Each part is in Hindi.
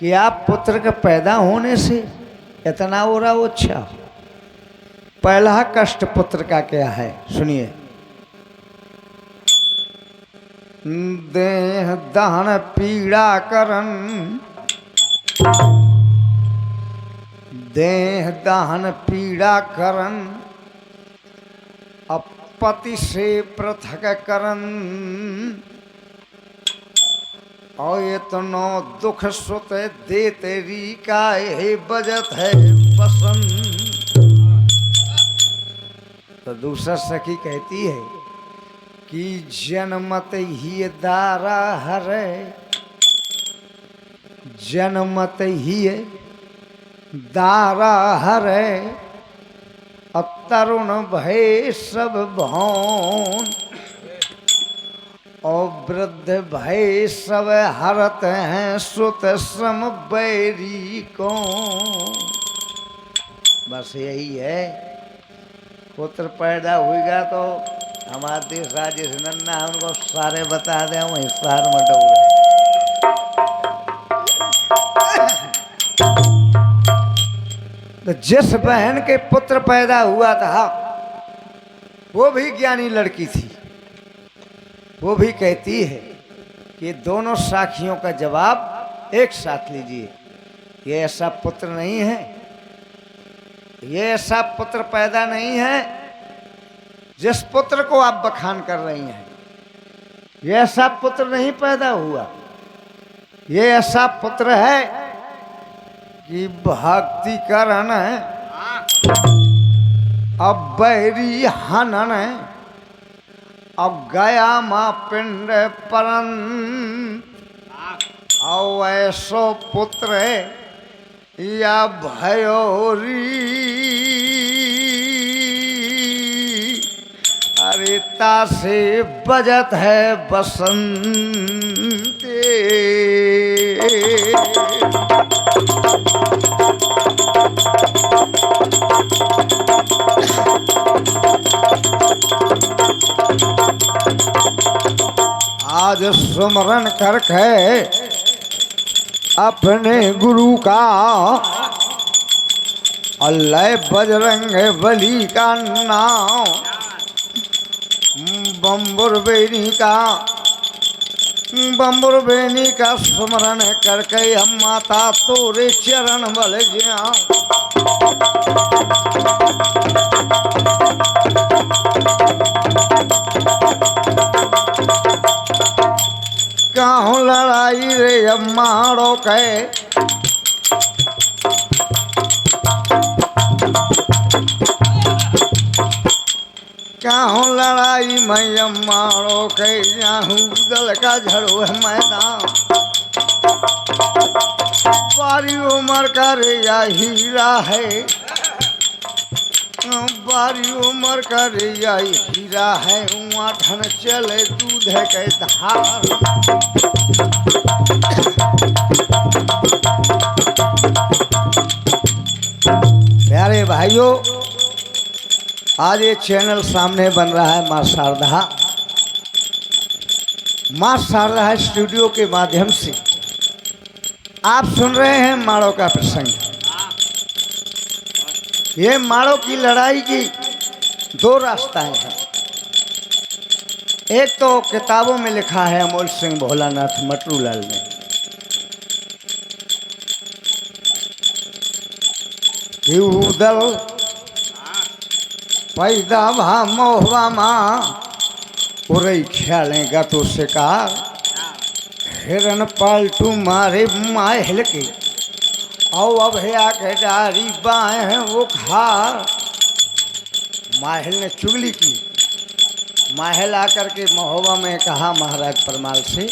कि आप पुत्र के पैदा होने से इतना हो रहा वो अच्छा। पहला कष्ट पुत्र का क्या है सुनिए। देह दहन पीड़ा करन, देह दहन पीड़ा करन, अपति से पृथक करन, और इतनो दुख सुत दे तेरी का हे बजत है बसंत। तो दूसरा सखी कहती है कि जनमत ही दारा हरे, जनमत ही दारा हरे, तरुण भय सब भौन, और वृद्ध भय सब हरत हैं सुत श्रम बैरी को। बस यही है, पुत्र पैदा हुएगा तो हमारा देश राजेश नन्ना उनको सारे बता दे वहीं सार में डूब। तो जिस बहन के पुत्र पैदा हुआ था वो भी ज्ञानी लड़की थी, वो भी कहती है कि दोनों साखियों का जवाब एक साथ लीजिए। ये ऐसा पुत्र नहीं है, ये ऐसा पुत्र पैदा नहीं है जिस पुत्र को आप बखान कर रही हैं। ये ऐसा पुत्र नहीं पैदा हुआ, ये ऐसा पुत्र है कि भक्ति करन अब बैरी हनन, अब गया माँ पिंड परन, और ऐसो पुत्र या भयोरी, अरेता से बजत है बसंत। आज सुमरन करके अपने गुरु का, अल्लाह बजरंग बली का नाम, बम्बुर बेनी का, बम्बुर बेनी का सुमरन करके हम माता तोरे चरण बल गया। काहू लड़ाई रे अम्माड़ो के, काहू लड़ाई मैं अम्माड़ो के, याहू दल का झड़ो है मैदान। बारी उमर का रे या हीरा है, बारी उमर का रे या हीरा है, उहाँ ठन चले दूध के धार। प्यारे भाइयों, आज ये चैनल सामने बन रहा है माँ शारदा, माँ शारदा स्टूडियो के माध्यम से आप सुन रहे हैं माड़ों का प्रसंग। ये माड़ों की लड़ाई की दो रास्ताएं हैं। एक तो किताबों में लिखा है अमोल सिंह भोलानाथ मटरूलाल ने, कि उदल पैदा भा मोहवा माँ, उरई ख्यालेगा तो शिकार, हिरन पालटू मारे माहल के, और अब है के डारी बाएं वो खार। माहल ने चुगली की, माहल आकर के महोबा में कहा महाराज परमाल से,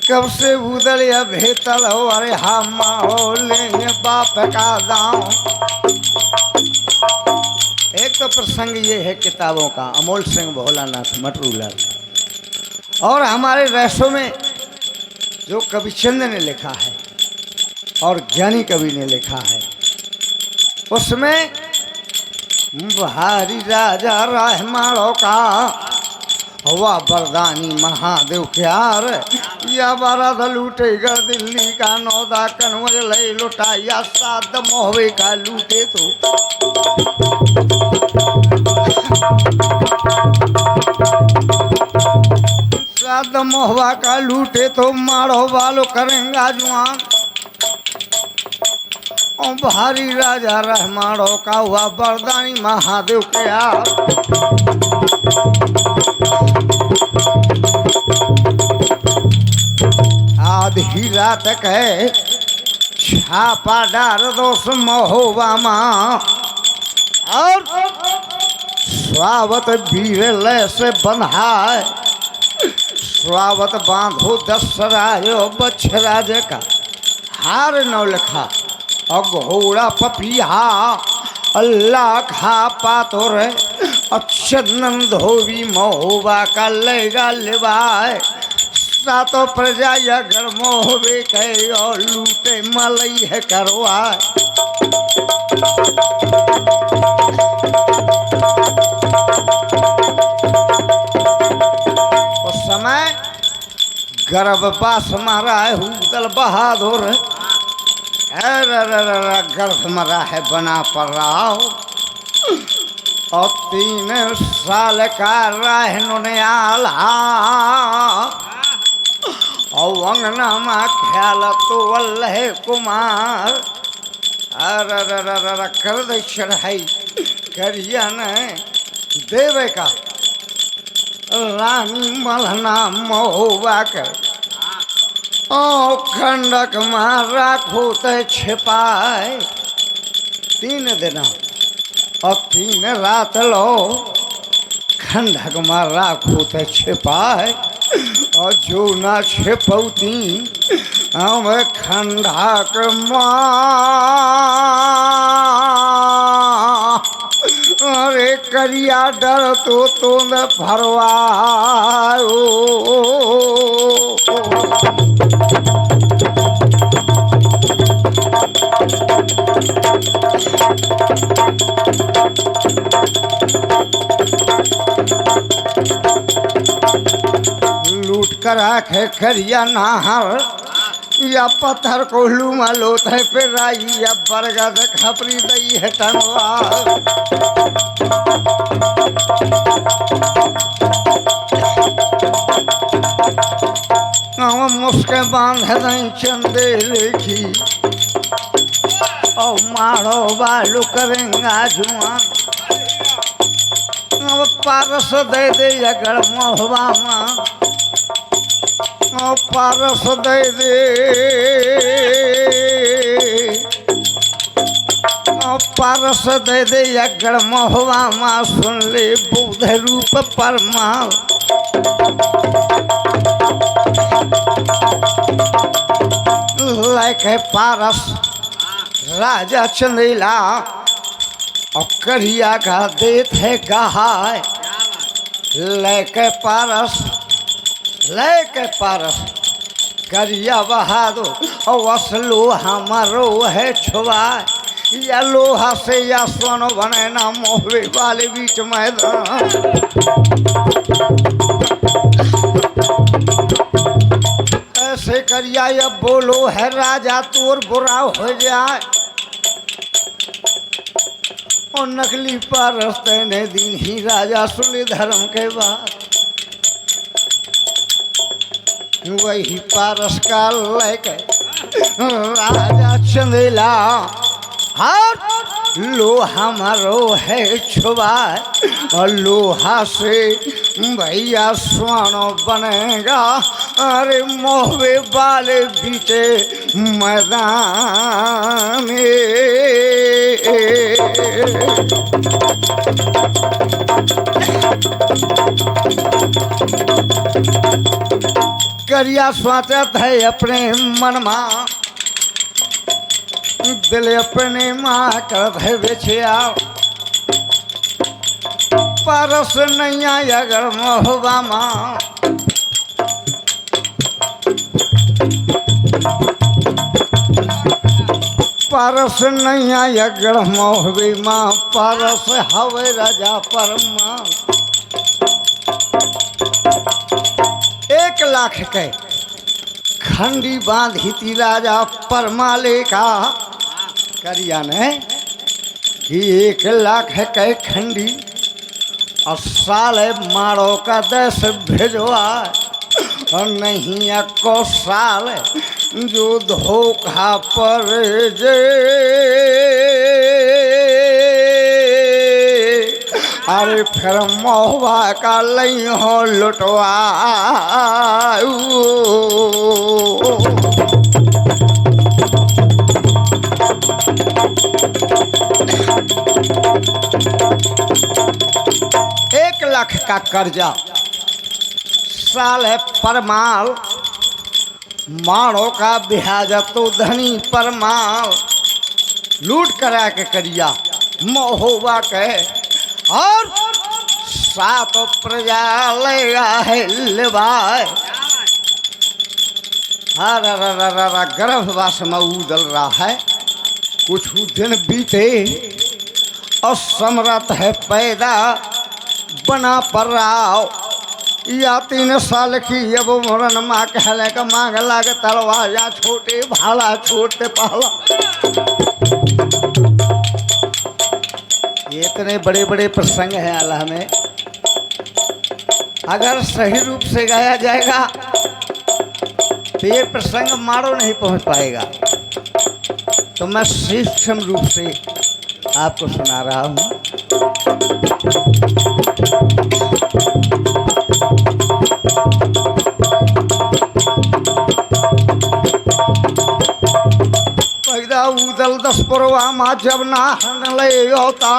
कब से उदल या भेतल हो, अरे हाँ माहो लेंगे बाप का दांव। एक तो प्रसंग ये है किताबों का, अमोल सिंह भोलानाथ मटरूलाल, और हमारे रैसों में जो कविचंद ने लिखा है और ज्ञानी कवि ने लिखा है, उसमें भारी राजा रहमाड़ों का हवा बरदानी महादेव प्यार या बारात लूटेगा दिल्ली का नौदा कन्वर ले लुटा या सात मोहवे का लूटे तो सात मोहवा का लूटे तो मारो वालो करेंगा जुआन और भारी राजा रहमाड़ो का हुआ बरदानी महादेव के यार आधी रात के छापा डार दोष महोबा माँ और स्वावत वीर लय से बंधाए स्वावत बांधो दसरायो बछराज का हार नौ लिखा घोड़ा पपिया अल्लाह खा पातो रे अक्षन धोबी महोबा का लेगा लेवाए सातो प्रजा अगर मोहबे कहे और लूटे मलई है करवाए उस समय गर्भपास मारा है हुदल बहादुर गर्भ मरा है बना पड़ रहा हो और 3 साल का रहनुनियाल और अंगना माँ ख्याल तो वल्लह कुमार कर दे चढ़ाई करिया ने देवे का रानी मलना महोबा कर ओ खंडक मार राखो ते छिपाए 3 दिन और 3 रात लो खंडक मार राखो ते छिपाए और जो ना छिपौती हम खंडक माँ अरे करिया डर तो न भरवाओ लूट कर आखे खरिया नाहर या पत्थर को लूमा लोत है फिर आई या बरगद खपरी दई है टनवार मुस्के बांध दई चंदे लिखी और मारो बालू करेंगा जुआन पारस दे दे अगर मोहबा माँ पारस दे दे पारस दे दे अगर मोहबा माँ सुन ले बुध रूप परमा लाके पारस राजा चंदेला और करिया का देत है गहाय लेके पारस करिया बहादुर और असलो हमारो है छुआ या लोहा से या सोनो बने ना मोहबे वाले बीच मैदान ऐसे करिया या बोलो है राजा तोर बुरा हो जाए और नकली पारस तेने दिन ही राजा सुने धर्म के बाद वही पारस का लेके राजा चंदेला हाथ लोहा मारो है छुआ और लोहा से भैया स्वर्ण बनेगा अरे मोहबे वाले बीते मैदान करिया स्वाचत है अपने मन माँ दिल अपने माँ करत है बेचिया पारस नैया अगर मोहबा माँ पारस नैया अगर मोहबी माँ पारस हवे राजा परमा 1 लाख के खंडी बांधी थी राजा परमाले का करिया ने कि 1 लाख के खंडी और साल मारो का 10 भेजवा और नहीं को साल जो धोखा पर जे अरे फिर महुआ का लई हो लुटवा 1 लाख का कर्जा साल है परमाल मारो का ब्याज तो धनी परमाल लूट करा के करिया महुआ के और 7 प्रजा लेगा है लेवाए गर्भवास में उदल रहा है। कुछ दिन बीते और समरथ है पैदा बना पर रहा या 3 साल की अब मरण माँ कहले का मांग लाग तलवा या छोटे भाला छोटे पहला। ये इतने बड़े बड़े प्रसंग हैं अल्लाह में, अगर सही रूप से गाया जाएगा तो ये प्रसंग मारो नहीं पहुंच पाएगा। तो मैं सूक्ष्म रूप से आपको सुना रहा हूँ। पैदा उदल 10 परवा माँ जब ना ले होता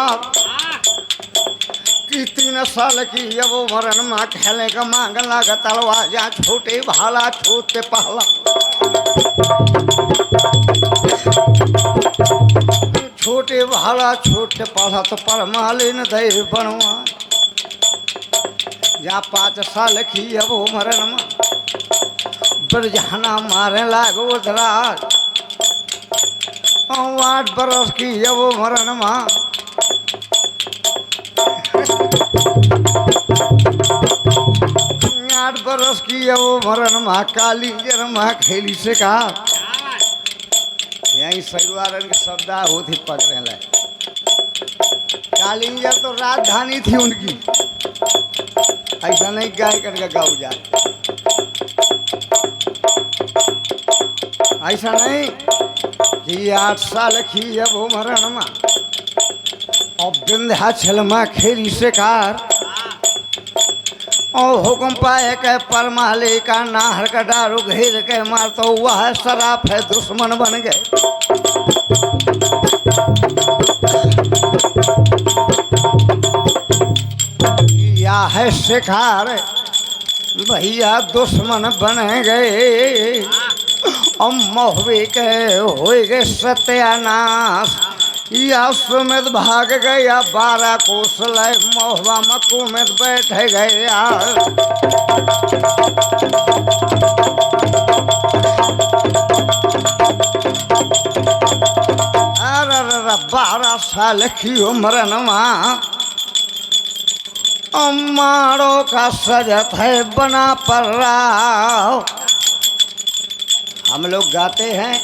कि 3 साल की अब मरण माँ खेले का मांग लागा तलवा जा छोटे भाला छोटे पहला। छोटे भाला छोटे पहला तो परमालिन दे बनवा जा 5 साल की अब मरण माँ ब्रजहाना मारे लागो दराज 8 बरस की अब मरण माँ 8 बरस की अब मरण माँ काली जर माँ खेली से कहा यही सैरवारन के शब्दा होती पकड़े लाए। कालिंजर तो राजधानी थी उनकी, ऐसा नहीं गाय करके गाँव जाए, ऐसा नहीं कि 8 साल की अब मरण माँ और विंध्याचल माँ खेली शिकार और हुक्म पाए के परमाले का नाहर का डारू घेर के मार तो वह शराफ है दुश्मन बन गए। या है शिकार भैया दुश्मन बन गए और महुए के हो गए सत्यानाश या सुमित भाग गया 12 कोस लय महुआ मकुमित बैठ गया। अरे 12 साल की उम्र नमा मारो का सजत है बना पर रहा। हम लोग गाते हैं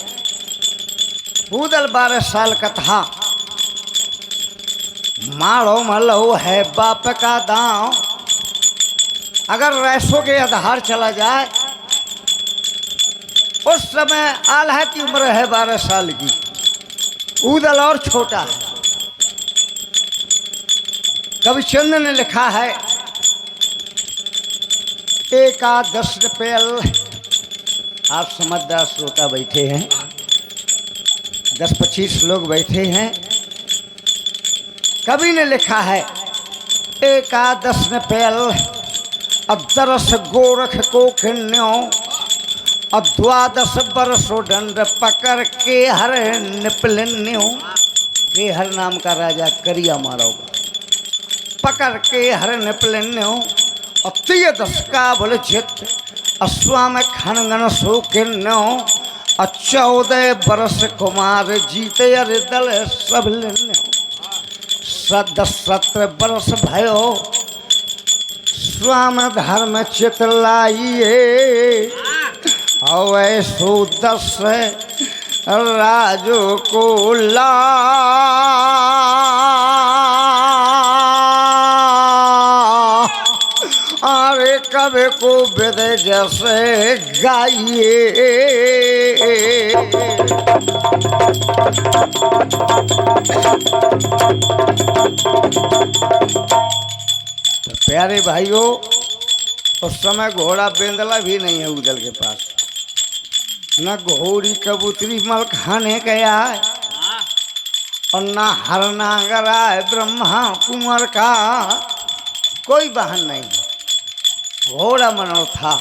पूदल 12 साल का था मारो मलो है बाप का दांव। अगर रैसों के आधार चला जाए उस समय आल्हा की उम्र है 12 साल की, उदल और छोटा है। कवि चंद ने लिखा है 11 रुपये। आप समझदार श्रोता बैठे हैं, 10-25 लोग बैठे हैं। कवि ने लिखा है 11 रुपये अब 10 गोरख को खिन्यो अब 12 बरसों दंड पकड़ के हर निपलिन्यो। के हर नाम का राजा करिया मारोगा पकड़ के हर निपलिन्यो और 13 का बोले जित अश्वाम खनगन सो किन्यो और 14 बरस कुमार जीते अरे दल सब लिन्यो। 17 बरस भयो स्वाम धर्म चितलाइए अवै सुदस राजो को ला अरे कभी को वेद जैसे गाइए। प्यारे भाइयों, उस समय घोड़ा बेंदला भी नहीं है उदल के पास, न घोड़ी कबूतरी मल खाने गया है और न हरनांगरा है ब्रह्मा कुंवर का कोई वाहन नहीं है। घोड़ा मनो था।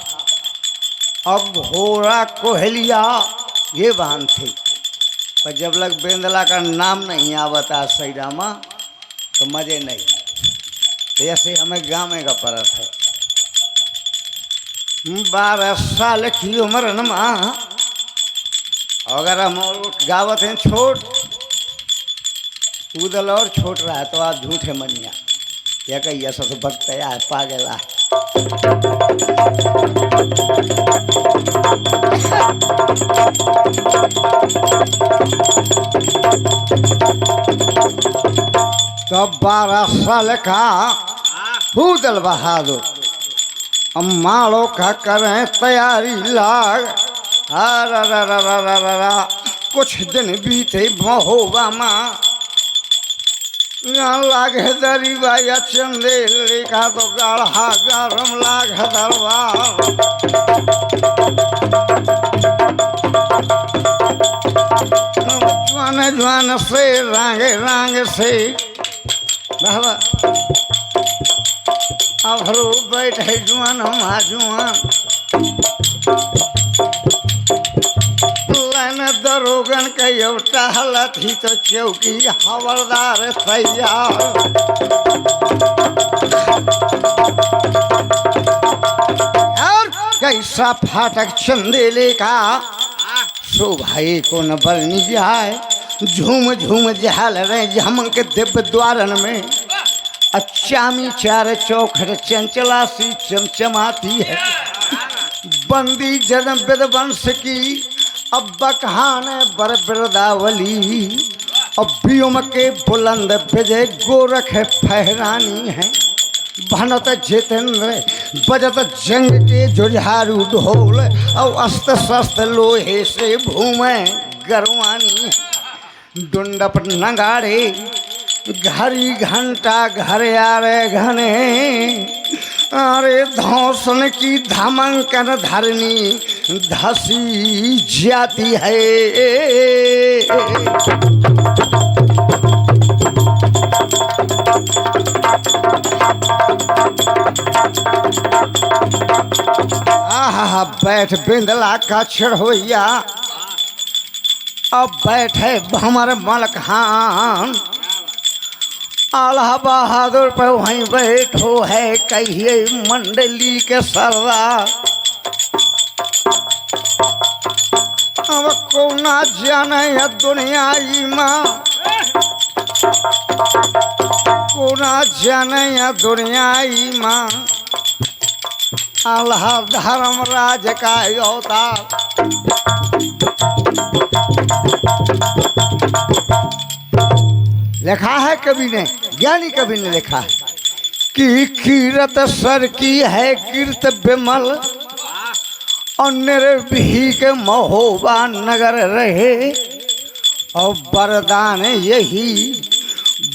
अब घोड़ा कोहलिया ये वाहन थे, पर जब लग बेंदला का नाम नहीं आवता सही रामा तो मजे नहीं। ऐसे हमें गाँव में का परत है। 12 साल की उम्र न माँ, अगर हम गावत हैं छोट उदल और छोट रहा है तो आप झूठे मनिया या कही ऐसा तो भक्त है पागल है। तो 12 साल का उदल बहादुर अम्माड़ों का करें तैयारी लाग। कुछ दिन बीते महोबा माँ लागे दरीबाया चंदेल लिखा तो गाढ़ा गरम लागे दरबार। जुआन जुआन से रांगे रांगे से अभरो बैठे जुआन हम जुआन लाइन दरोगन के एउटा हालत ही तो चौकी हवलदार तैयार। और कैसा फाटक चंदेले का सो भाई को न बरनी जाए। झूम झूम जहाल रहे झमक के दिव्य द्वारन में अचामी चार चौखट चंचला सी चमचमाती है। बंदी जन्म विध्वंस की अब बकहान बर बिरदावली अब व्योम के बुलंद विजय गोरख फहरानी है। भनत जितेंद्र बजत जंग के जुझारू ढोल और अस्त्र शस्त्र लोहे से भूमे गरवानी है। डुंडप नगाड़े घड़ी घंटा घर यारे घने अरे धौसन की धमंकन धरनी धसी जाती है। आहा बैठ बिंदला का छिड़ोइया अब बैठे भमर मलखान। आल्हा बहादुर पर वहीं बैठो है कहिए मंडली के सरदार। अब कोना जाने दुनिया माँ कोना जाने दुनिया माँ आल्हा धर्मराज का अवतार। लिखा है कवि ने, ज्ञानी कवि ने लिखा है कि कीरत सर की है कीर्त विमल और निर्भीक महोबा नगर रहे और वरदान यही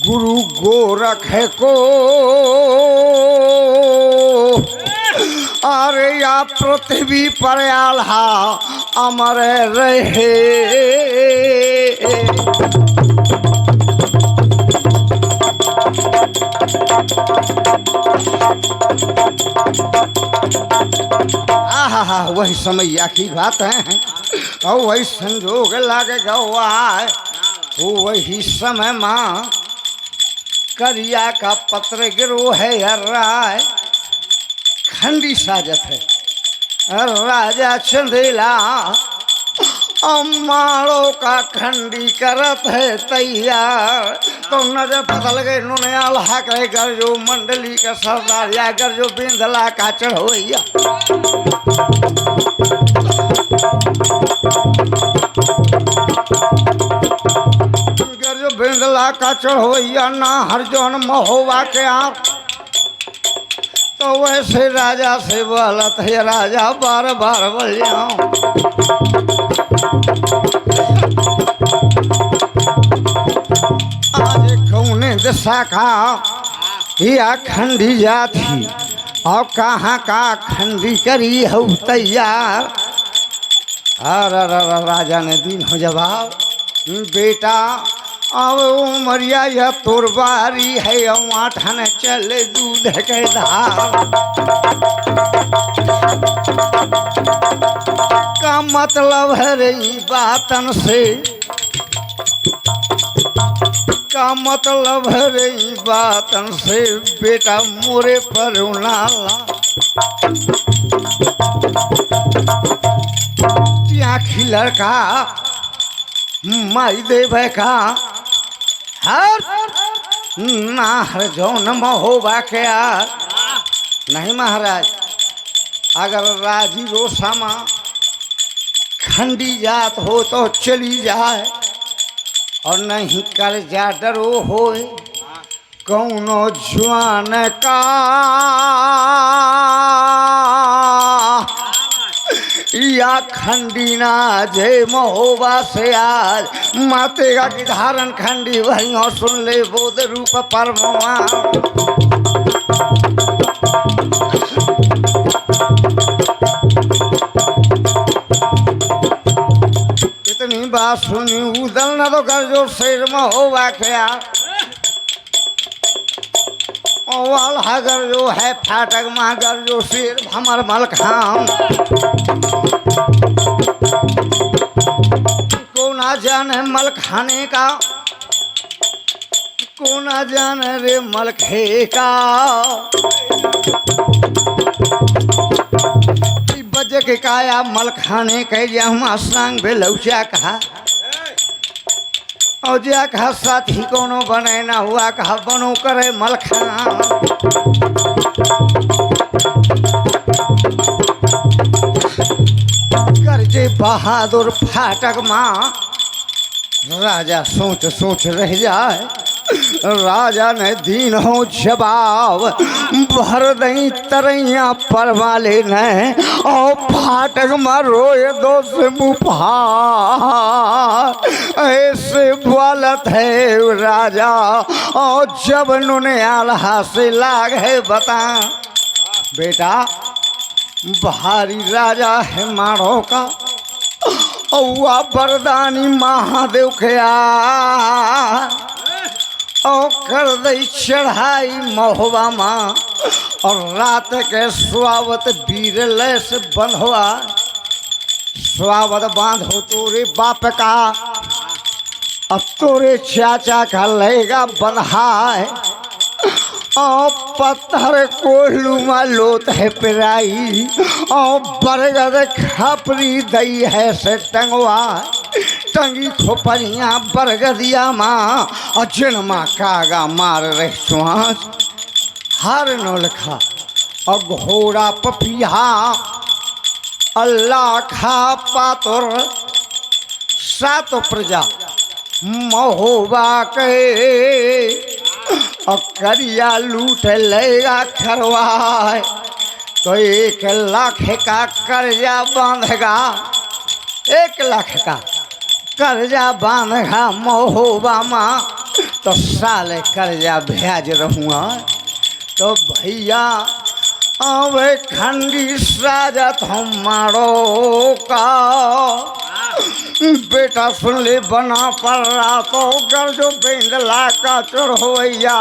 गुरु गोरख को अरे या पृथ्वी पर आल्हा अमर रहे। आहा वही समैया की बात है और वही संजोग लागे गवाए। वही समय माँ करिया का पत्र गिरो है राय खंडी साजत है। राजा चंदेला माड़ो का खंडी करत है तैयार। तो नजर बदल गए नुनियाल हक कर जो मंडली का सरदार या कर जो बिंदला का चढ़ोइया। कर जो बिंदला का चढ़ोइया ना हर जोन महोबा के आप। तो वैसे राजा से बोलत है राजा बार बार बोल जाऊं। आज कौने दिशा का या खंडी जाती और कहाँ का खंडी करी हो तैयार। अरे राजा ने दिन हो जवाब बेटा अब उमरिया या तोर बारी है माठन चले दूध के धार। का मतलब है रही बातन से का मतलब है रही बातन से बेटा मोरे पर उनाला। आखी लड़का माई देवे का हर ना हर जौन महोबा के यार। नहीं महाराज अगर राजी रोसामा खंडी जात हो तो चली जाए और नहीं कर जा डरो होए कौनो जुआन का या खंडी ना जय महोबा से आज मातेगा की धारण खंडी वही और सुन ले बोध रूप परमवा। इतनी बात सुनी उदल ना तो कर जो शेर महोबा क्या ओवाल हगर जो है फाटक मागर जो शेर हमर मलखाम। को ना जाने मल खाने का को ना जाने रे मलखे का। बजे के काया मल खाने के हम सांग बेलौचा कहा और जा कहा साथी कोनो बने ना हुआ कहा बनो करे मलखान। करजे बहादुर फाटक माँ राजा सोच सोच रह जाए। राजा ने दीन हो जवाब भर दई तरैया पर वाले ने और फाटक में रोए दो से मुफा ऐसे बोलत है राजा। और जब नुने आल्हा से लाग है बता बेटा भारी राजा है मारो का औआ बरदानी महादेव के और कर दई चढ़ाई महोबा माँ और रात के स्वागत बीरले से बंधवा। स्वागत बांधो तोरे बाप का अब तोरे चाचा का लेगा बंधाए और पत्थर कोहलुमा लोत है पिराई और बरगद खपरी दई है से टंगवा। टंगी खोपरिया बरगदिया माँ और जिनमा कागा मार रहे श्वास। हर नौलखा और घोड़ा पपिया अल्लाह खा पातुर सात प्रजा महोबा के और करिया लूट लेगा खरवाए। तो 1 लाख का कर्जा बांधेगा 1 लाख का कर्जा बांधेगा महोबा माँ तो साले कर्जा ब्याज रहूँगा। तो भैया अब खंडी साजत हमारो का बेटा सुन ले बना पर रहा तो कर जो बेंदला का चढ़ोइया।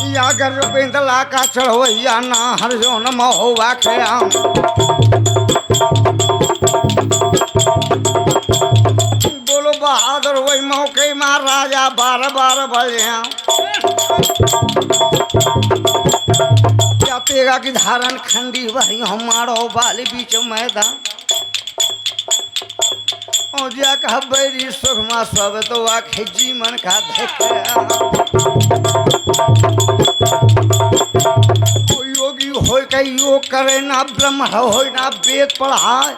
या कर जो बेंदला का चढ़ोइया ना हर जो न महोबा के आम। बोलो बहादुर वही मौके मार राजा बार बार बजे तेगा की धारण खंडी वही हमारो बाली बीच मैदान और जा कहा बैरी सुखमा सब तो आखे जीवन का देखे योगी हो के योग करे ना ब्रह्म हो ना वेद पढ़ाए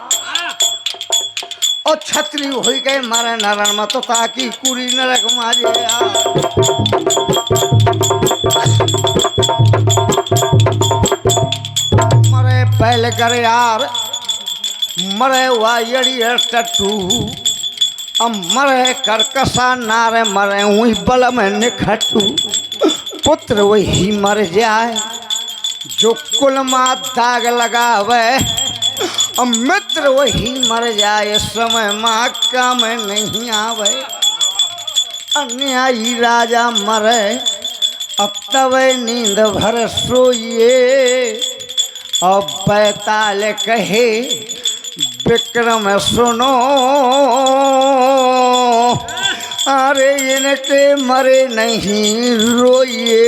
और छत्री हो गए मारे नारायण मत ताकि कुरी नरक मारे मरे पहले करे यार मरे वायड़ी टट्टू अब मरे करकसा नारे मरे वही बल में निखटू पुत्र वही मर जाए जो कुल माँ दाग लगावे और मित्र वही मर जाए समय माँ काम नहीं आवे अन्यायी राजा मरे अब तब नींद भर सोइए और बैताल कहे विक्रम सुनो अरे इनके मरे नहीं रोइए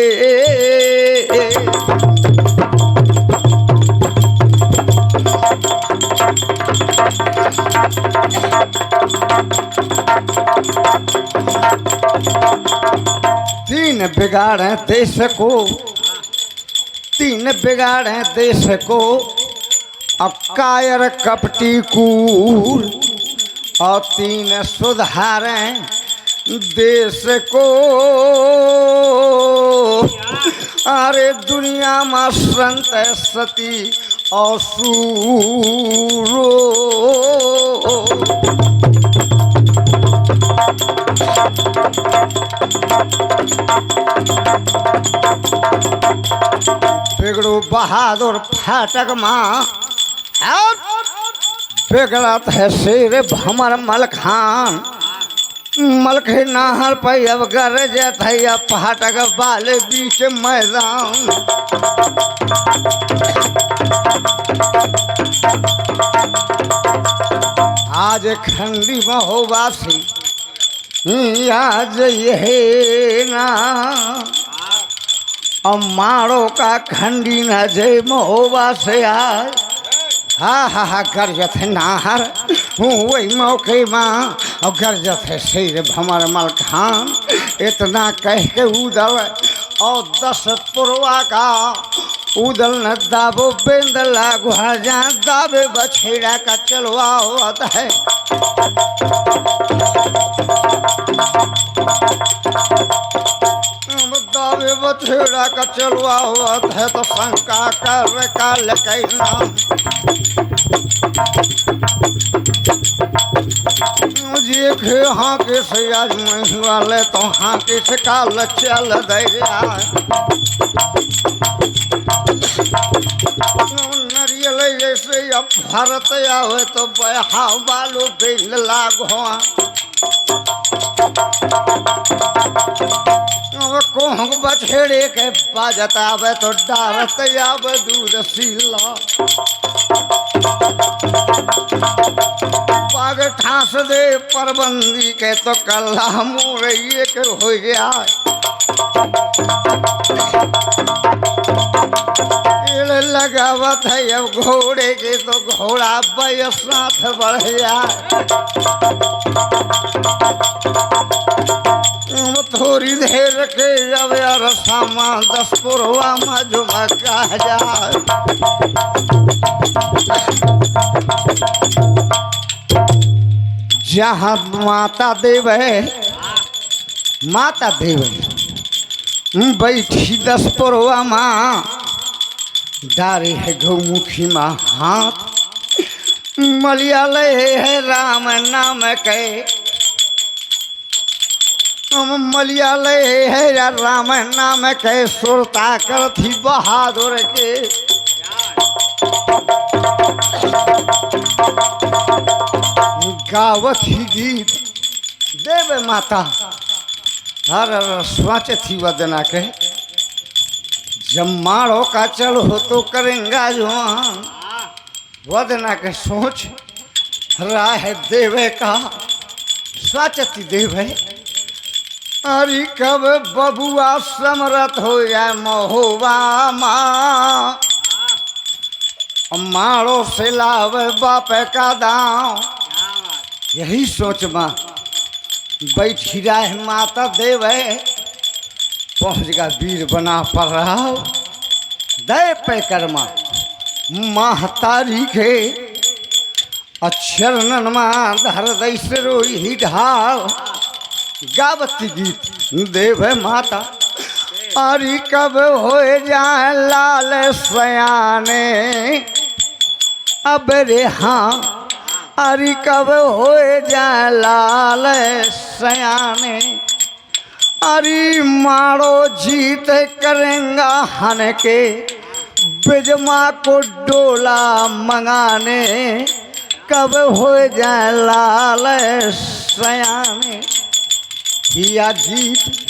तीन बिगाड़े देश को तीन बिगाड़े देश को अब कायर कपटी कूर और तीन सुधारें देश को अरे दुनिया में संत सती और सूरो बिगड़ो बहादुर फाटक माँ बिगड़त है शेर भमर मलखान मलखे नाहर पे अब गरजत है अब फाटक वाले बीच मैदान आज खंडी महोवासी आज ये ना और मारो का खंडी न जय महोबा से आज हा गरजत है नाहर हूँ वही मौके माँ और गरजत है शेर भमर मलखान इतना कह के उदल और 10 पुरवा का उदल न दाबो बेंद लागू जा दाबे बछेड़ा का चलवा होता है दावे बछेड़ा का चलवा हुआ है तो शंका कर काल कहना मुझे हाँ के से आज मैं वाले तो हाँ के से काल चल दे नरियल जैसे अब भारत आवे तो बहा बालू बिल लागो कोहंग बछेड़े के बाजत आवे तो डारत आवे दूध सीला पाग ठास दे परबंदी के तो कल्ला मुरैये के हो गया लगावत है अब घोड़े के तो घोड़ा बयसाथ बढ़ जाए थोड़ी देर के जब यार सामा 10 पुरवा में झुमका जाए जहाँ माता देवे बैठी 10 पुरवा माँ डारे है गौमुखी माँ हाथ मलयालय है राम नाम के मलयालय है राम नाम के सुरता कर थी बहादुर के गावत ही गीत देव माता हर स्वाच थी वदना के जब मारो का चल हो तो करेंगा जो वदना के सोच राह देवे का स्वाचती देव है अरे कब बबुआ समरथ हो जाए महोबा माँ मारो से लावे बाप का दाव। यही सोच माँ बैठी रहा माता देवे पहुँच गया वीर बना पर रहा दे पे कर्मा माह तारीखे अक्षरन माँ धर दैस रोही ढाल गावती गीत देव माता अरे कब हो जाए लाल सयाने अब रे हाँ अरे कब हो जाए लाल सयाने अरे मारो जीत करेंगा हन के बिजमा को डोला मंगाने कब हो जाए लाल सयाने या गीत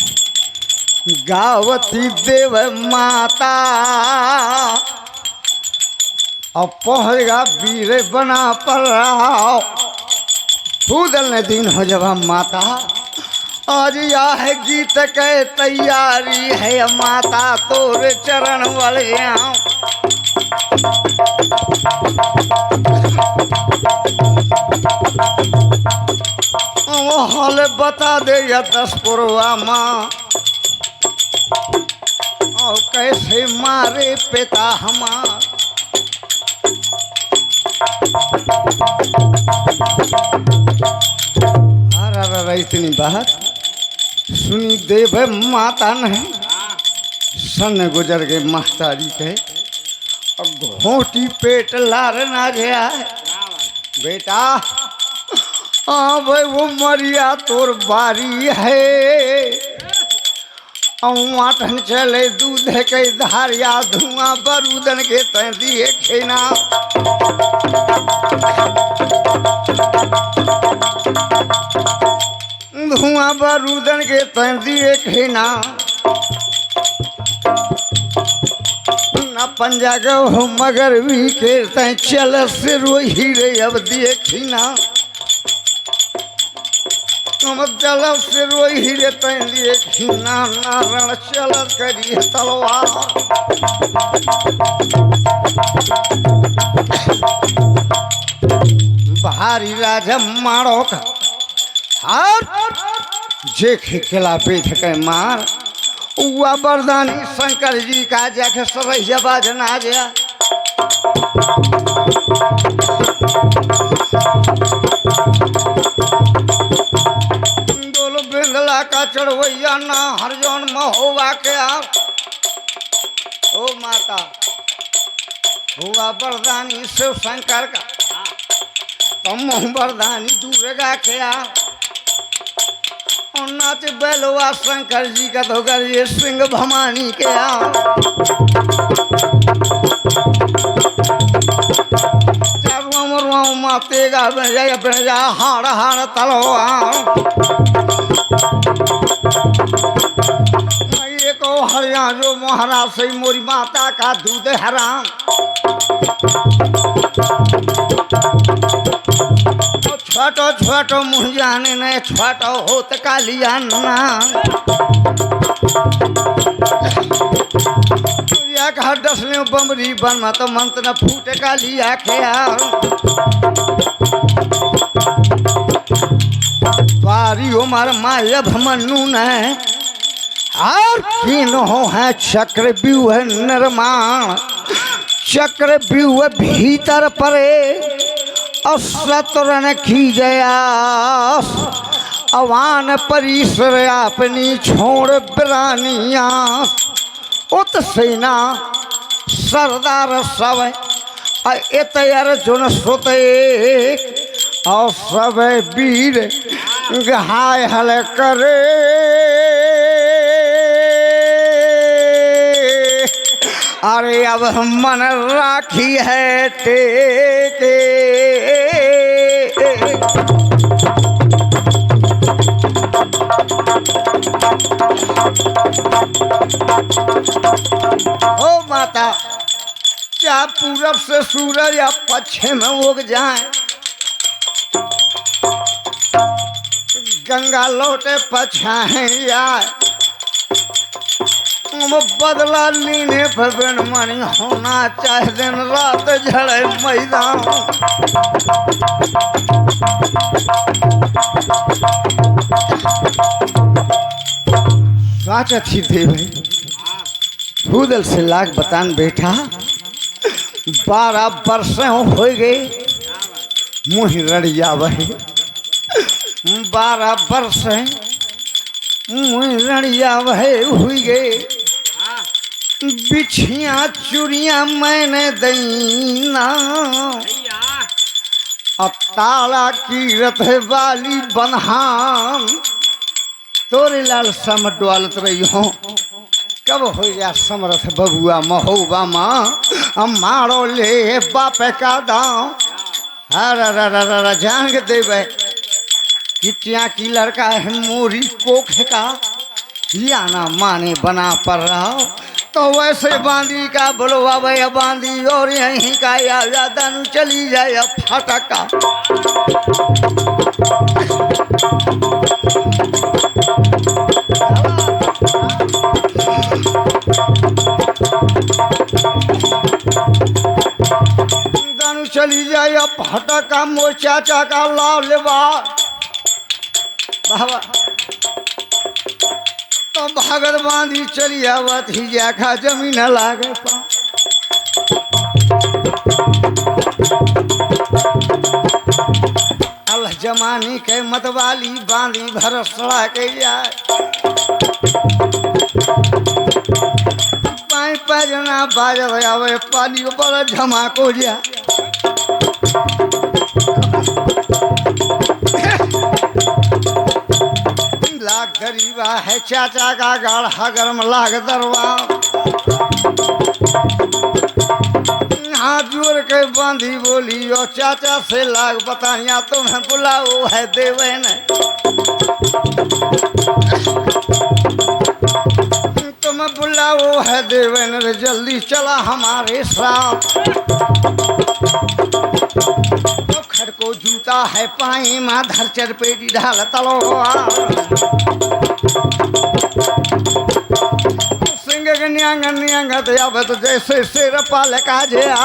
गावती देव माता अब पहुँचेगा वीर बना पर रहा फूदल दिन हो जब माता आज यह है गीत के तैयारी है माता तोरे चरण वाले हाल बता दे या 10 पुरवा माँ और कैसे मारे पिता हमार अरे इतनी बात सुनी देव माता ने सन गुजर के महतारी के और घोटी पेट लार ना गया है बेटा। हाँ भाई वो मरिया तोर बारी है माठन चले दूध के धारिया धुआं बरूदन के तैदिए खेना धुआं बरूदन के तैदिए खेना न पंजा गो मगर भी के तै चल से रोही रे अब दिए खीना जल से रोही रे तैं लिए खीना नारण चल करिए तलवार भारी राजा मारो का हार जे खेला बैठ के मार उआ बरदानी शंकर जी का जाके सरैया बाजन आ गया बेंगला का चढ़वैया ना हरजौन महोवा के आप ओ माता हुआ बरदानी शिव शंकर का तुम बरदानी दुर्गा के आप और नाच बैलवा शंकर जी का तो करिए सिंह भवानी के आप चारों मातेगा बेजा हाड़ हाड़ तलवार को हरिया जो महाराज से मोरी माता का दूध हराम छोटो छोटो मुँह जाने न छोटो होत कालिया ना कहा डसले बमरी बन तो मंत्र न फूट कालिया खेया बारी उमर माया भमनु न और तीनों है चक्र व्यूह निर्माण चक्र व्यूह भीतर परे असतरन की जयास अवान परिसर अपनी छोड़ बिरानिया उत सेना सरदार सब इत अर्जुन सुत और सब वीर घाय हल करे अरे अब मन राखी है टेके ओ माता क्या पूरब से सूरज या पश्चिम में उग जाए गंगा लौटे पछाए बदला लेने पर बिन मणि होना चाहे दिन रात झड़े मैदान। साचा थी देव भूदल से लाख बतान बैठा 12 वर्ष हो गए मुँह रड़िया बहे 12 वर्ष मुँह रड़िया बहे हुई गए बिछिया चूड़िया मैंने दईना अब ताला की रथ वाली बन्हान तोरे लाल सम डोलत रही हो कब हो जा समरथ बबुआ महोबा माँ हम मारो ले बाप का दाम हर जांग देवे किटिया की लड़का है मोरी कोख का या ना माने बना पर रहा तो वैसे बांदी का बोलवा भैया बांदी और यहीं का या दानू चली जाए फटका। दानू चली जाए फटका मोर चाचा का लाभ लेवा बाबा तो भागत बांधी चली आवत ही जाखा जमीन लागे पा अल्लाह जमानी के मतवाली बांधी भरसड़ा के जाए पाई पैजना बाजत आवे पानी पर झमाको जा लाग गरीबा है चाचा का गाढ़ा गर्म लाग दरवा हाथ जोड़ के बांधी बोली और चाचा से लाग बताइया तुम्हें बुलाओ है देवे ने तुम्हें बुलाओ है देवे ने जल्दी चला हमारे साथ को जूता है पाई माँ धरचर पेटी ढाल तलवार सिंह के न्यांग अब तो जैसे शेर पाल का जा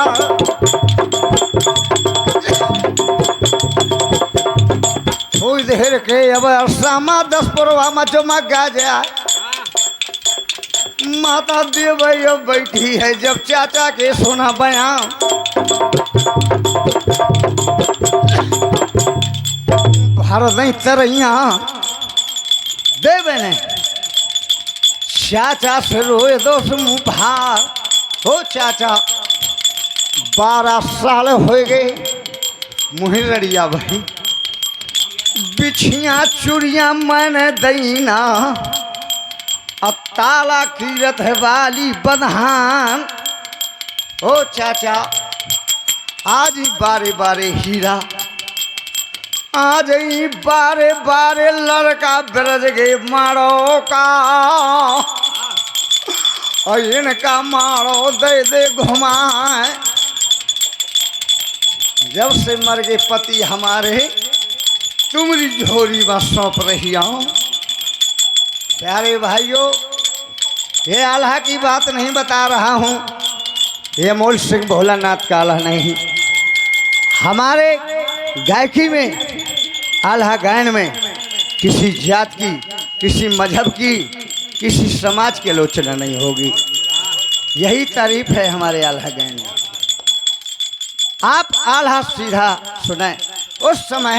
थोड़ी देर के अब अरसामा 10 पुरवा में चमक जा माता देव बैठी है जब चाचा के सोना बयान भारत नहीं तरैया देवे ने चाचा से रोए दोस्त मुँह भार हो चाचा 12 साल हो गए मुँह रड़िया भाई बिछिया चूड़िया मैंने दईना अब ताला की रथ वाली बन्हान हो चाचा आज ही बारे बारे हीरा आज ही बारे बारे लड़का ब्रज गए मारो का और इनका मारो दे दे घुमाए जब से मर गए पति हमारे तुम्हारी झोरी में सौंप रही हूँ। प्यारे भाइयों ये आल्हा की बात नहीं बता रहा हूँ ये मोल सिंह भोलानाथ का आल्हा नहीं हमारे गायकी में आल्हा गायन में किसी जात की किसी मजहब की किसी समाज की आलोचना नहीं होगी यही तारीफ है हमारे आल्हा गायन में। आप आल्हा सीधा सुने उस समय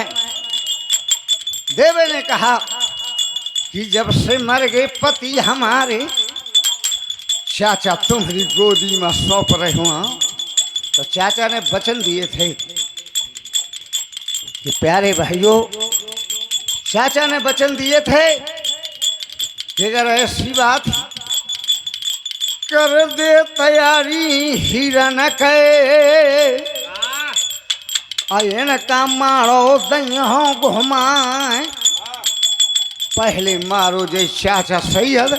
देवे ने कहा कि जब से मर गए पति हमारे चाचा तुम्हारी गोदी में सौंप रहे हो तो चाचा ने वचन दिए थे कि प्यारे भाइयों चाचा ने वचन दिए थे कि अगर ऐसी बात कर दे तैयारी हीरा न कहे अयन का मारो दही घुमाए पहले मारो जे चाचा सैयद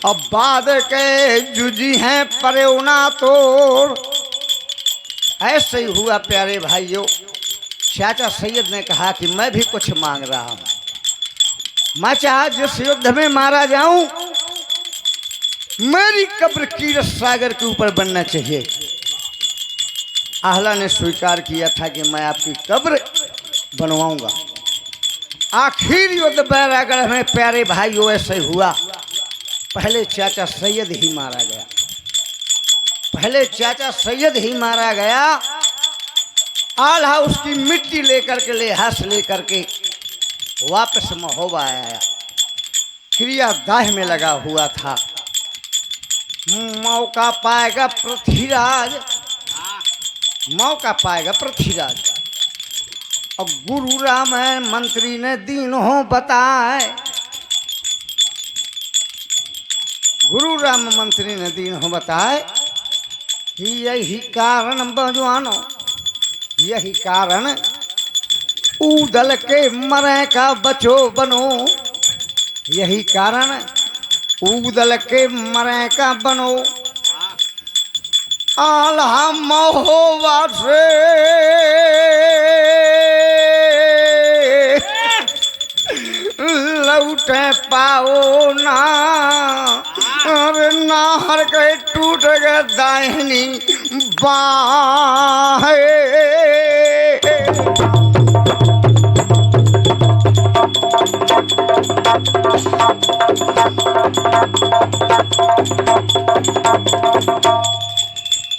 अब बाद के जुजी हैं परेउना तोड़। ऐसे ही हुआ प्यारे भाइयों चाचा सैयद ने कहा कि मैं भी कुछ मांग रहा हूँ मैं चाहे जिस युद्ध में मारा जाऊं मेरी कब्र कीरत सागर के ऊपर बनना चाहिए। आहला ने स्वीकार किया था कि मैं आपकी कब्र बनवाऊंगा। आखिर युद्ध बैरागढ़ में प्यारे भाइयों ऐसे हुआ। पहले चाचा सैयद ही मारा गया, पहले चाचा सैयद ही मारा गया। आल्हा उसकी मिट्टी लेकर के लेहास लेकर के वापस महोबा आया। क्रिया दाह में लगा हुआ था। मौका पाएगा पृथ्वीराज, मौका पाएगा पृथ्वीराज। और गुरु राम मंत्री ने दीनों बताए, गुरु राम मंत्री ने दीनों बताए कि यही कारण बजवानो, यही कारण उदल के मरे का बचो बनो, यही कारण उदल के मरे का बनो। आल्हा महोबा से लौटे पाओ ना, अरे नाहर के टूट गए दाहिनी बाहें।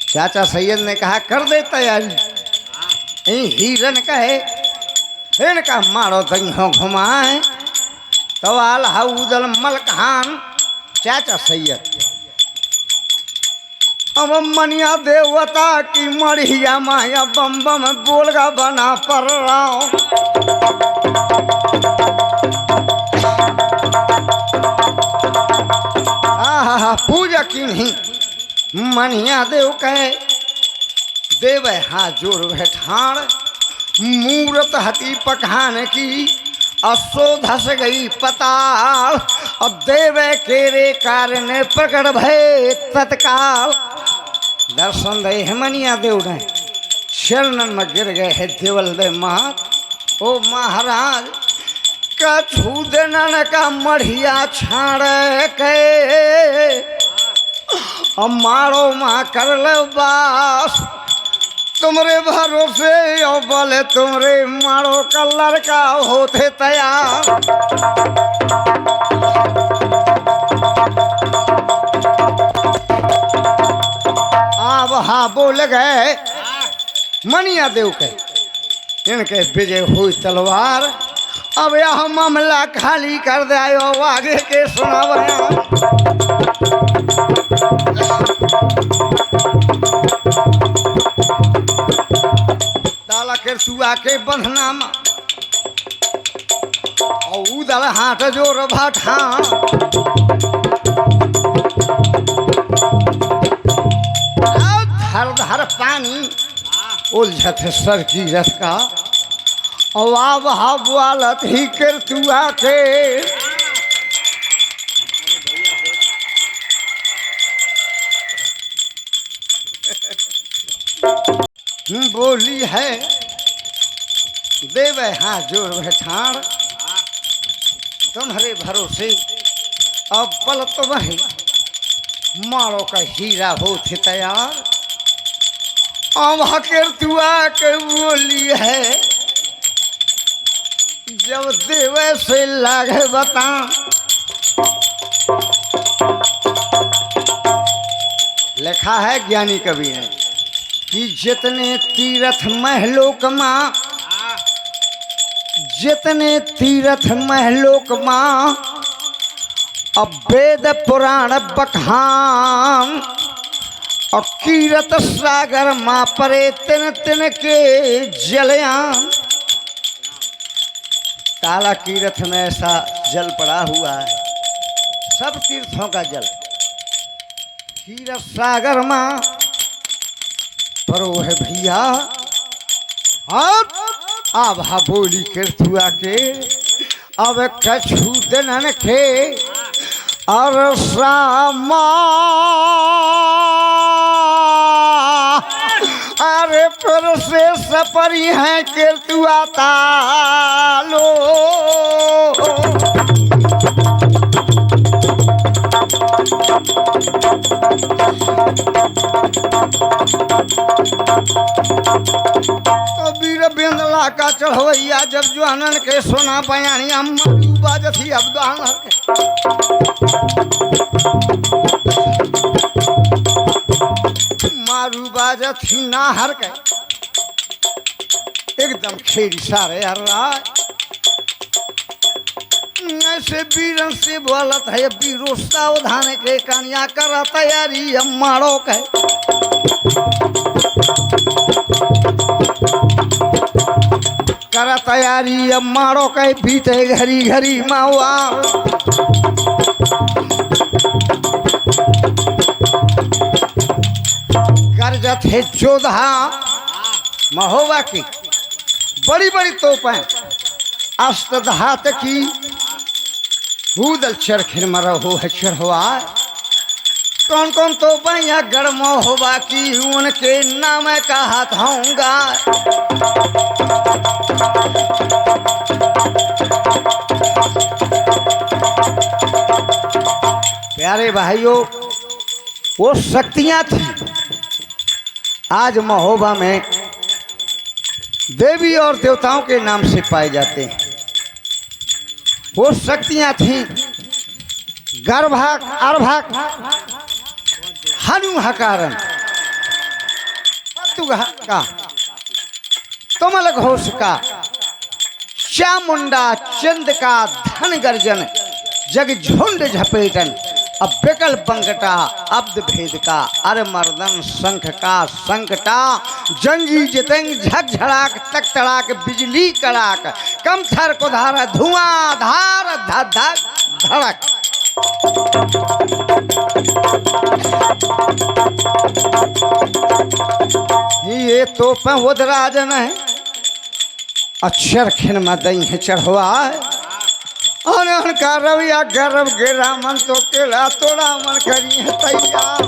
चाचा सैयद ने कहा कर दे तैयारी। हिरन कहे हिरन का मारो दही घुमाए। तो आल्हा उदल मलकान चाचा सैयद अब मनिया देवता की मढ़िया माया बम बम बोलगा बना पर राव। पूजा की नहीं मनिया देव कहे देव हाथ जोड़ बैठान। मूरत हती पखान की असो धस गई पताल। अब देव केरे कारण प्रकट भय तत्काल। दर्शन दे मनिया देव ने शरणन में गिर गए है देवल दे मात। ओ महाराज कछु देनन का मढ़िया छाड़ के मारो माँ कर लो बास। तुमरे भरोसे और बोले तुमरे मारो का लड़का होते तैयार। अब हाँ बोल गए मनिया देव के इनके विजय हुई तलवार। अब यह मामला खाली कर दे आगे के सुना बयान। ताला के सुआ के बंधनामा और उदल हाथ जोर भाठा। धर धर पानी उलझत सर की रस का। और आब वालत ही कर तुआ के बोली है देव हाँ जोर बैठान। तुम्हारे भरोसे अब पल तुम्हें मारो का हीरा हो थे तैयार। अब हकर तुआ के बोली है जब देव से लागे बता। लिखा है ज्ञानी कवि ने कि जितने तीर्थ महलोक माँ, जितने तीर्थ महलोक माँ अब वेद पुराण बखान। और कीरत सागर माँ परे तिन तिन के जलयान। काला कीरत में ऐसा जल पड़ा हुआ है, सब तीर्थों का जल। कीरत सागर माँ परो है भैया। अब हा बोली कृथुआ के अब कछु दिनन के और श्यामा। अरे फिर से सपरी है कृथुआ तालो। तो वीर बेंदला का चढ़वैया जब जवानन के सोना बयानी अम्मा बाजथी अब दान मारू बाजथी ना हर के एकदम खेरी सारे हर रहा ऐसे वीरन से बोलत है वीरो सावधान के कन्या करा तैयारी अम्माड़ो के करा तैयारी अम्माड़ो के बीते घड़ी घड़ी मावा गरजत है जोधा महोबा की बड़ी बड़ी तोपें अस्तधात की भूदल चरखिन मरहो है चढ़वा कौन कौन तोपें या गढ़ महोबा की उनके नाम का हाथ होऊंगा प्यारे भाइयों वो शक्तियां थी आज महोबा में देवी और देवताओं के नाम से पाए जाते हैं। वो शक्तियां थीं गर्भाक अर्भाक हनु हकारन का कमल घोष का चामुंडा चंद का धन गर्जन जग झुंड झपेटन अब बेकल पंकटा अब्द भेद का अर मर्दन शंख का संकटा जंगी जितंग झकझड़ाक तक तड़ाक बिजली कड़ाक कम थर को धारा धुआं धार धक धक धड़क ये तो पहुदराजन है अक्षर खिन में दई है चढ़वा का रविया गर्भ गिरा मन तो केला तोड़ा मन करी है तैयार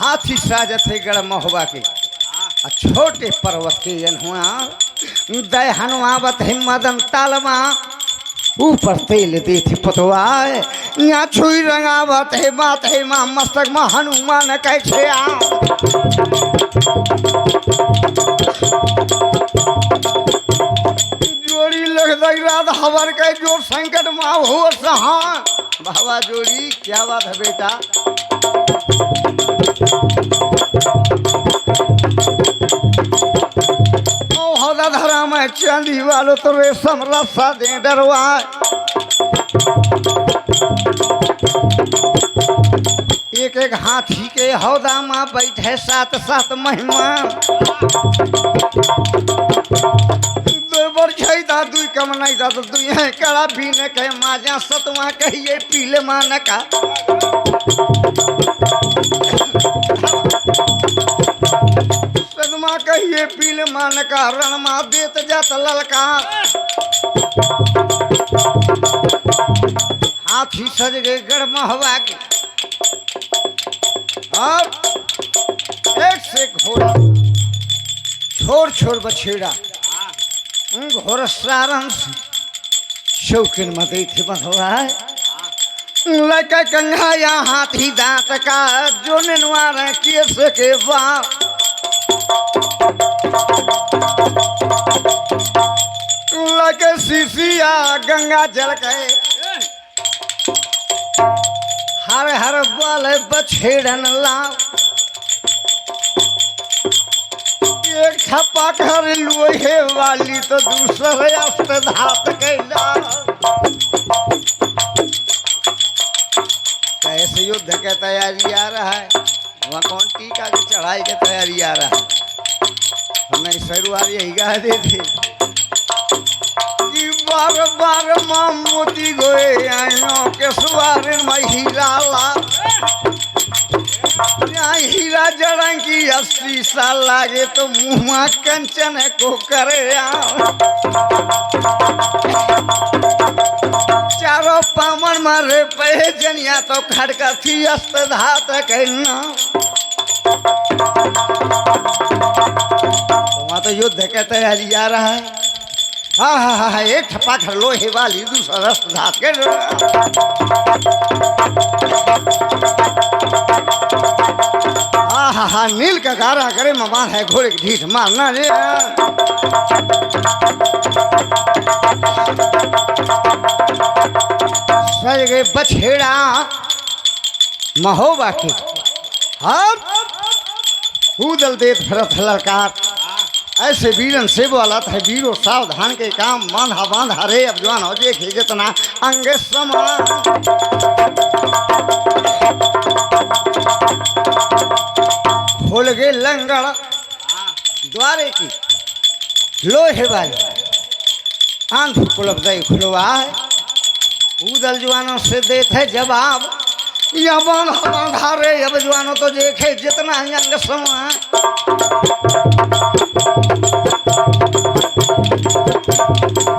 हाथी साजत है गढ़ महोबा के छोटे पर्वत के जनहुआ दय हनुमावत है मदन तालमा ऊपर तेल दे थी पतवाय यहाँ छुई रंगावत है बात है माँ मस्तक में हनुमान कैसे आ जोड़ी लग रात हवर के जोर संकट माँ हो सहा बाबा जोड़ी क्या बात है बेटा हौदा धरा में चांदी वालो तो रेशम रस्सा दे डरवा एक एक हाथी के हौदा में बैठे सात सात मेहमान बरछैदा दुई कम नहीं था तो दुई है कड़ा भी न कहे माजा सतवा कहिए पीले मान का सतवा कहिए पीले मान का रण मा देत जात ललका हाथी सज गए गढ़ महोबा के और एक से घोड़ा छोड़ छोड़ बछेड़ा घोर सारंग शौकीन मत थे मधुआ लड़का कंघा या हाथी दांत का जो निनवार केस के बाप लड़के सीसिया गंगा जल गए हर हर बल बछेड़न लाओ एक छपा कर लोहे वाली तो दूसरे अस्त्र धात कैला कैसे युद्ध के तैयारी आ रहा है वहाँ कौन टीका की चढ़ाई की तैयारी आ रहा है हमें शुरुआत यही गा दे थे कि बार बार मां मोती गोए आयो के सवार महिला ला हीरा जड़न की 80 साल लागे तो मुँह कंचन को करे चारों पामन मारे पे जनिया तो खड़का थी अस्तधात कहना तो वहाँ तो युद्ध के तैयारी आ रहा है हाँ हाँ हाँ हाँ, एक ठप्पा कर लो हे वाली दूसरा रस धात के हाँ हाँ हाँ नील का गारा करे ममान है घोड़े की ढीठ मारना रे सज गए बछेड़ा महोबा के उदल देत भरत ललकार ऐसे वीरन से वाला है वीरो सावधान के काम बांधा बांधा रे अब जवान हो देखे जितना अंगे समान खोल गए लंगड़ द्वारे की लोहे वाली आंध कुलबदई खुलवा है उदल जवानों से देते है जवाब या बांधा बांधा रे अब जवानों तो देखे जितना अंग समान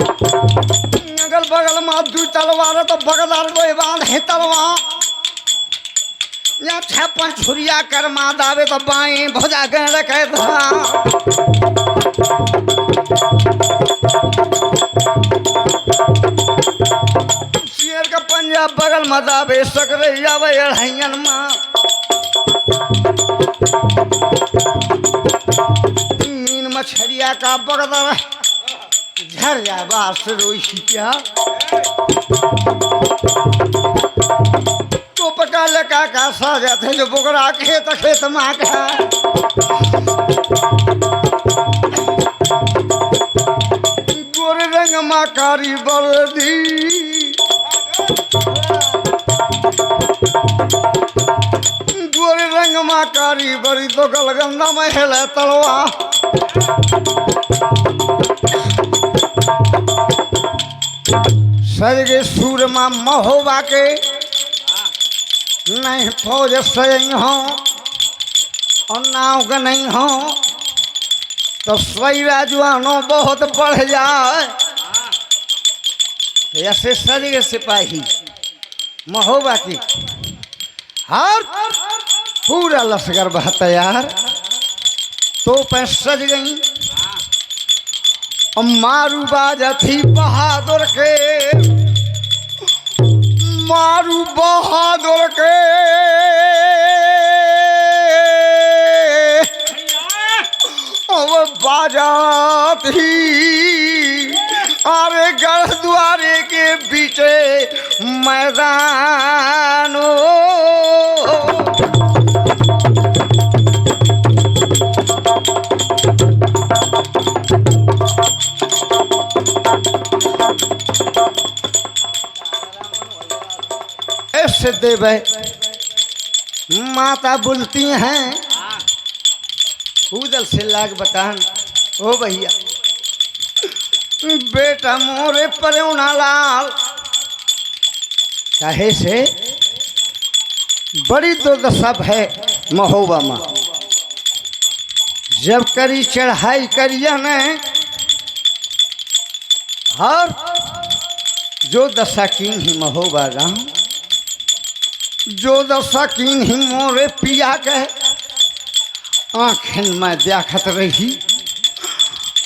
अगल बगल में दू तलवार तो बगदार को बांध है तलवार या छप्पन छुरिया कर माँ दावे तो बाएं भुजा गण कह शेर का पंजाब बगल में दावे सकरे जावे अढ़ाइयन माँ मीन मछरिया का बगदर झर जा बास रोशी क्या तो पका लगा का सा जाते जो बुगड़ा खेत खेत माँ का गोरे रंग माँ कारी बरदी गोरे रंग माँ कारी बड़ी तो गलगंदा में हेले तलवा सजगे सूरमा महोबा के नहीं फौज सही हो और नाव का नहीं हो तो स्वैरा जवानों बहुत बढ़ जाए ऐसे सजगे सिपाही महोबा की हर पूरा लश्कर बह तैयार तो पे सज गई मारू बाजा थी बहादुर के मारू बहादुर के बाजा थी अरे गढ़ द्वारे के बीचे मैदानो ऐसे देवे माता बोलती हैं उदल से लाग बतान ओ भैया बेटा मोरे परौना लाल कहे से बड़ी दुर्दशा है महोबा माँ जब करी चढ़ाई करिया ने और जो दशा कीन ही महोबा गाँव जो दशा कीन ही मोरे पिया के आँखें में देखत रही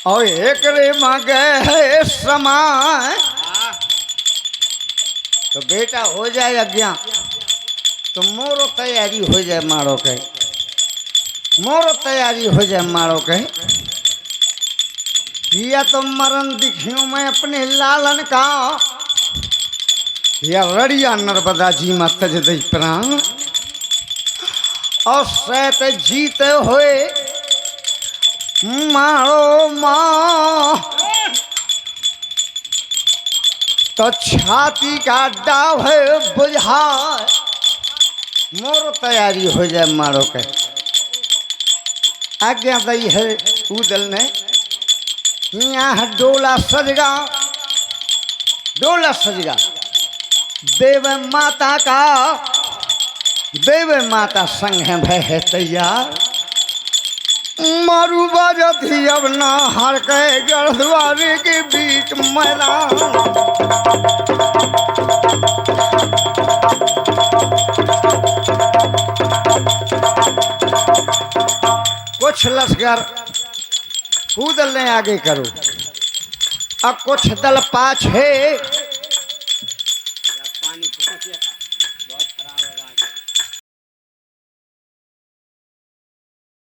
और एक रे माँ गए है समय तो बेटा हो जाए अज्ञा तो मोरो तैयारी हो जाए मारो के मोरो तैयारी हो जाए मारो के या तो मरण दिखियो मैं अपने लालन का या रड़िया नर्मदा जी में तज दई प्राण और सैत जीते हुए मारो माँ तो छाती का डाव है बुझा मोर तैयारी हो जाए मारो के आज्ञा दई है उदल ने यहाँ डोला सजगा देव माता का देव माता संग भय है तैयार मारू बाजत ही अब ना हर के गढ़द्वारे के बीच मैदान कुछ लश्कर उदल ने आगे करो और कुछ दल पाछे